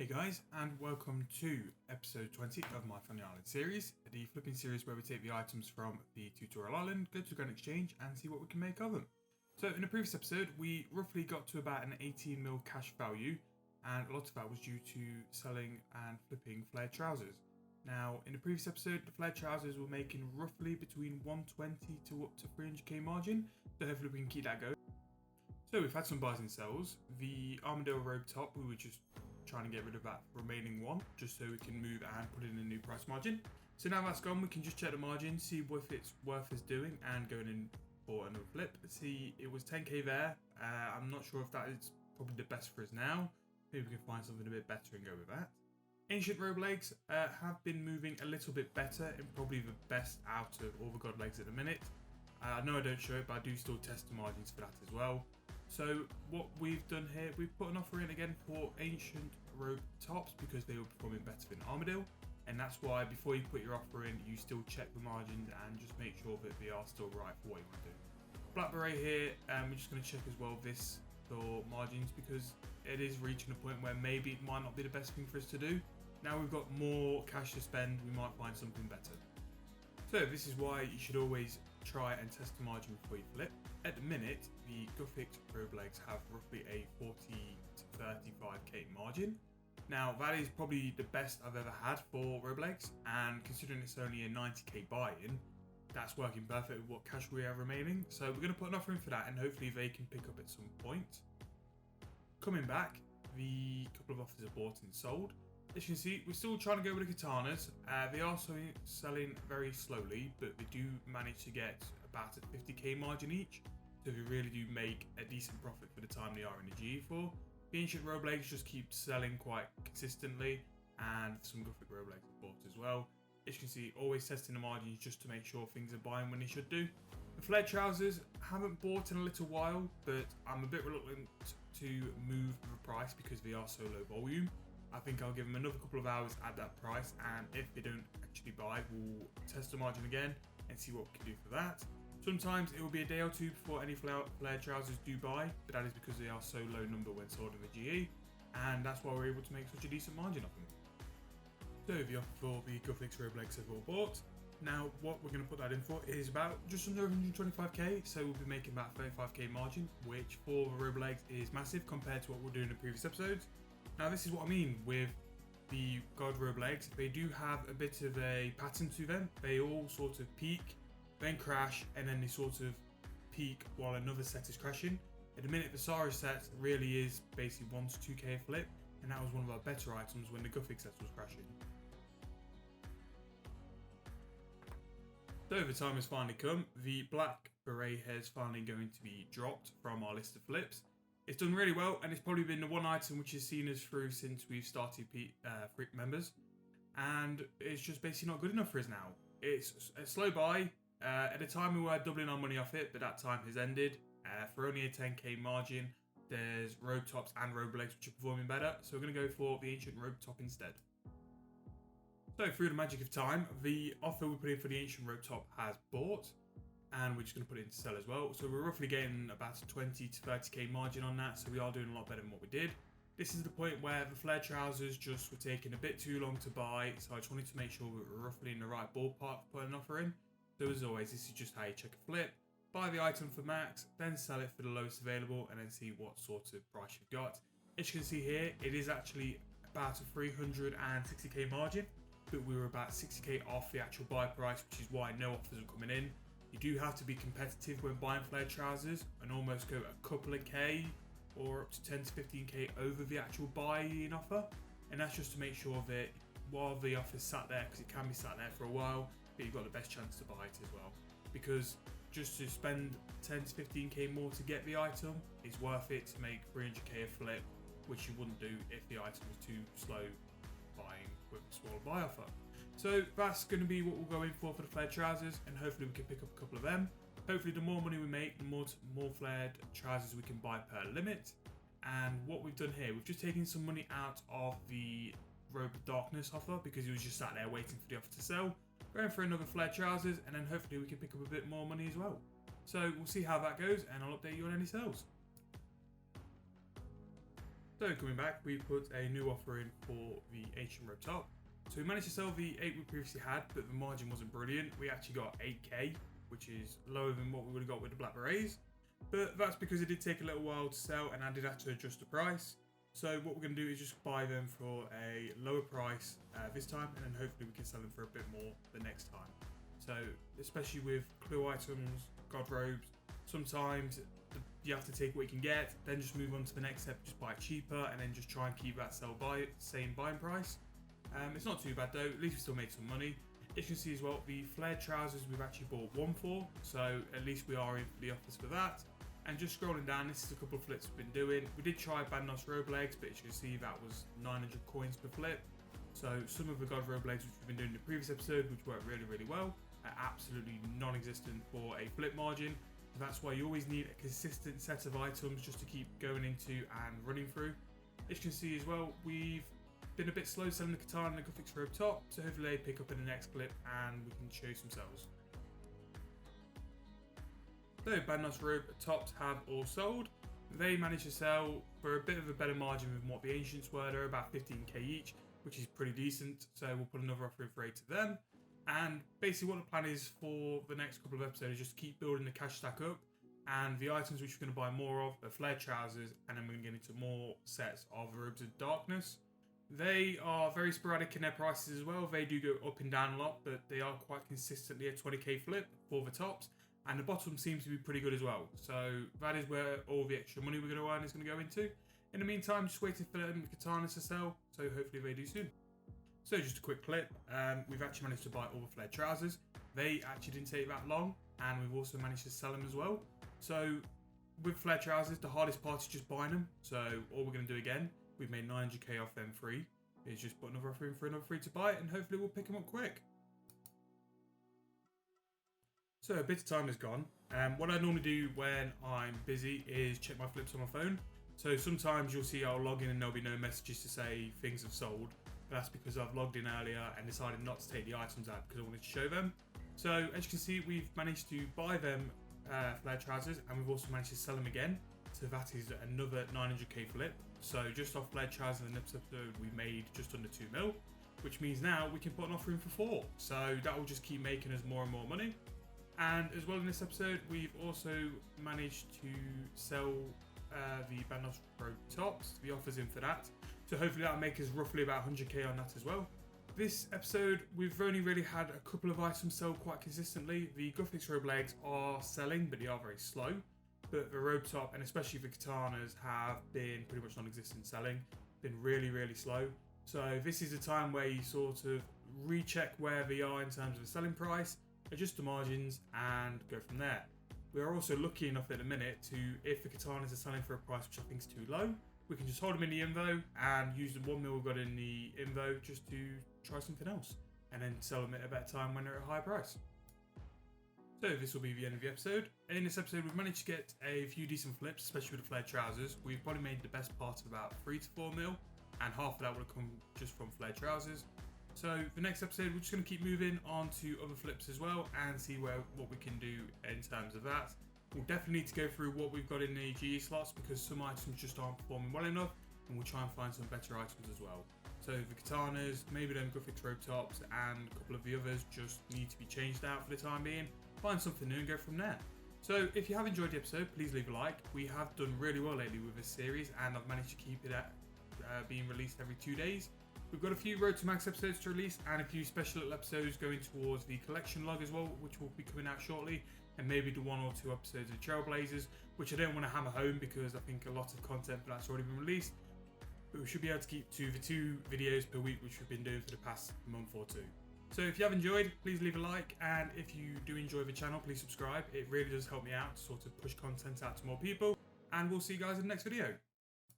Hey guys, and welcome to episode 20 of my Funny Island series, the flipping series where we take the items from the tutorial island, go to the Grand Exchange and see what we can make of them. So in the previous episode, we roughly got to about an 18 mil cash value, and a lot of that was due to selling and flipping flared trousers. Now, in the previous episode, the flared trousers were making roughly between 120 to up to 300k margin, so hopefully we can keep that going. So we've had some buys and sells. The Armadillo robe top, we were just trying to get rid of that remaining one just so we can move and put in a new price margin. So now that's gone, we can just check the margin, see if it's worth us doing and going in for another flip. See, it was 10k there. I'm not sure if that is probably the best for us now. Maybe we can find something a bit better and go with that. Ancient robe legs have been moving a little bit better and probably the best out of all the god legs at the minute. I know I don't show it, but I do still test the margins for that as well. So what we've done here, we've put an offer in again for ancient robe tops because they were performing better than Armadillo, and that's why before you put your offer in, you still check the margins and just make sure that they are still right for what you want to do. Black beret here, we're just going to check as well this for margins because it is reaching a point where maybe it might not be the best thing for us to do. Now we've got more cash to spend, we might find something better. So this is why you should always try and test the margin before you flip. At the minute, the Gothic robe legs have roughly a 40 to 35k margin. Now that is probably the best I've ever had for robe legs, and considering it's only a 90k buy-in, that's working perfect with what cash we have remaining. So we're going to put an offer in for that and hopefully they can pick up at some point. Coming back, the couple of offers are bought and sold. As you can see, we're still trying to go with the katanas. They are selling very slowly, but they do manage to get about a 50k margin each. So they really do make a decent profit for the time they are in the GE4. The ancient robe legs just keep selling quite consistently, and some Gothic robe legs are bought as well. As you can see, always testing the margins just to make sure things are buying when they should do. The flared trousers haven't bought in a little while, but I'm a bit reluctant to move the price because they are so low volume. I think I'll give them another couple of hours at that price, and if they don't actually buy, we'll test the margin again and see what we can do for that. Sometimes it will be a day or two before any flared trousers do buy, but that is because they are so low number when sold in the GE, and that's why we're able to make such a decent margin off them. So the offer for the Gothic robe legs have all bought. Now what we're going to put that in for is about just under 125k, so we'll be making about 35k margin, which for the robe legs is massive compared to what we're doing in the previous episodes. Now this is what I mean with the god robe legs. They do have a bit of a pattern to them. They all sort of peak, then crash, and then they sort of peak while another set is crashing. At the minute, the OSRS set really is basically 1 to 2k a flip, and that was one of our better items when the Gothic set was crashing. So the time has finally come. The black beret hair is finally going to be dropped from our list of flips. It's done really well, and it's probably been the one item which has seen us through since we've started Freak members, and it's just basically not good enough for us now. It's a slow buy. At the time we were doubling our money off it, but that time has ended. For only a 10k margin, there's robe tops and robe legs which are performing better, so we're going to go for the ancient robe top instead. So through the magic of time, the offer we put in for the ancient robe top has bought, and we're just going to put it into sell as well. So we're roughly getting about a 20 to 30k margin on that, so we are doing a lot better than what we did. This is the point where the flared trousers just were taking a bit too long to buy, so I just wanted to make sure we were roughly in the right ballpark for putting an offer in. So as always, this is just how you check a flip. Buy the item for max, then sell it for the lowest available, and then see what sort of price you've got. As you can see here, it is actually about a 360k margin, but we were about 60k off the actual buy price, which is why no offers are coming in. You do have to be competitive when buying flared trousers and almost go a couple of k or up to 10 to 15k over the actual buy-in offer. And that's just to make sure that while the offer's sat there, because it can be sat there for a while, that you've got the best chance to buy it as well. Because just to spend 10 to 15k more to get the item is worth it to make 300k a flip, which you wouldn't do if the item was too slow buying with a smaller buy offer. So that's going to be what we'll go in for the flared trousers, and hopefully we can pick up a couple of them. Hopefully the more money we make, the more flared trousers we can buy per limit. And what we've done here, we've just taken some money out of the Robe of Darkness offer because he was just sat there waiting for the offer to sell. Going for another flared trousers, and then hopefully we can pick up a bit more money as well. So we'll see how that goes, and I'll update you on any sales. So coming back, we put a new offer in for the Asian rope top. So we managed to sell the 8 we previously had, but the margin wasn't brilliant. We actually got 8k, which is lower than what we would have got with the black berets. But that's because it did take a little while to sell and I did have to adjust the price. So what we're going to do is just buy them for a lower price this time, and then hopefully we can sell them for a bit more the next time. So especially with clue items, god robes, sometimes you have to take what you can get, then just move on to the next step, just buy it cheaper, and then just try and keep that same buying price. It's not too bad though, at least we still made some money. As you can see as well, the flared trousers we've actually bought one for, so at least we are in the offers for that. And just scrolling down, this is a couple of flips we've been doing. We did try Bandos robe legs, but as you can see that was 900 coins per flip. So some of the god robe legs which we've been doing in the previous episode, which worked really well, are absolutely non-existent for a flip margin. So that's why you always need a consistent set of items just to keep going into and running through. As you can see as well, we've been a bit slow selling the katana and the graphics robe top, so hopefully they pick up in the next clip and we can show you some sales. So Bandos robe tops have all sold. They managed to sell for a bit of a better margin than what the ancients were. They're about 15k each, which is pretty decent. So we'll put another offer in for 8 to them. And basically what the plan is for the next couple of episodes is just keep building the cash stack up. And the items which we're going to buy more of are flared trousers, and then we're going to get into more sets of robes of darkness. They are very sporadic in their prices as well. They do go up and down a lot, but they are quite consistently a 20k flip for the tops. And the bottom seems to be pretty good as well. So that is where all the extra money we're going to earn is going to go into. In the meantime, just waiting for them katanas to sell. So hopefully they do soon. So just a quick clip. We've actually managed to buy all the flared trousers. They actually didn't take that long. And we've also managed to sell them as well. So with flared trousers, the hardest part is just buying them. So all we're going to do again, we've made 900k off them free, is just put another offer in for another free to buy it. And hopefully we'll pick them up quick. So a bit of time has gone. What I normally do when I'm busy is check my flips on my phone. So sometimes you'll see I'll log in and there'll be no messages to say things have sold. But that's because I've logged in earlier and decided not to take the items out because I wanted to show them. So as you can see, we've managed to buy them flared trousers, and we've also managed to sell them again. So that is another 900k flip. So just off flared trousers in the next episode, we made just under 2 mil, which means now we can put an offer in for 4. So that will just keep making us more and more money. And as well in this episode, we've also managed to sell the Bandos robe tops, the offers in for that. So hopefully that'll make us roughly about 100k on that as well. This episode, we've only really had a couple of items sell quite consistently. The graphics robe legs are selling, but they are very slow. But the robe top, and especially the katanas, have been pretty much non-existent selling. Been really slow. So this is a time where you sort of recheck where they are in terms of the selling price, adjust the margins, and go from there. We are also lucky enough at the minute to, if the katanas are selling for a price which I think is too low, we can just hold them in the info and use the 1 mil we've got in the info just to try something else, and then sell them at a better time when they're at a high price. So this will be the end of the episode. In this episode, we've managed to get a few decent flips, especially with the flared trousers. We've probably made the best part of about 3 to 4 mil, and half of that would have come just from flared trousers. So the next episode, we're just going to keep moving on to other flips as well and see what we can do in terms of that. We'll definitely need to go through what we've got in the GE slots because some items just aren't performing well enough, and we'll try and find some better items as well. So the katanas, maybe them graphics robe tops, and a couple of the others just need to be changed out for the time being. Find something new and go from there. So if you have enjoyed the episode, please leave a like. We have done really well lately with this series, and I've managed to keep it at being released every 2 days. We've got a few Road to Max episodes to release and a few special little episodes going towards the collection log as well, which will be coming out shortly, and maybe the 1 or 2 episodes of Trailblazers, which I don't want to hammer home because I think a lot of content for that's already been released. But we should be able to keep to the 2 videos per week, which we've been doing for the past month or 2. So if you have enjoyed, please leave a like, and if you do enjoy the channel, please subscribe. It really does help me out to sort of push content out to more people, and we'll see you guys in the next video.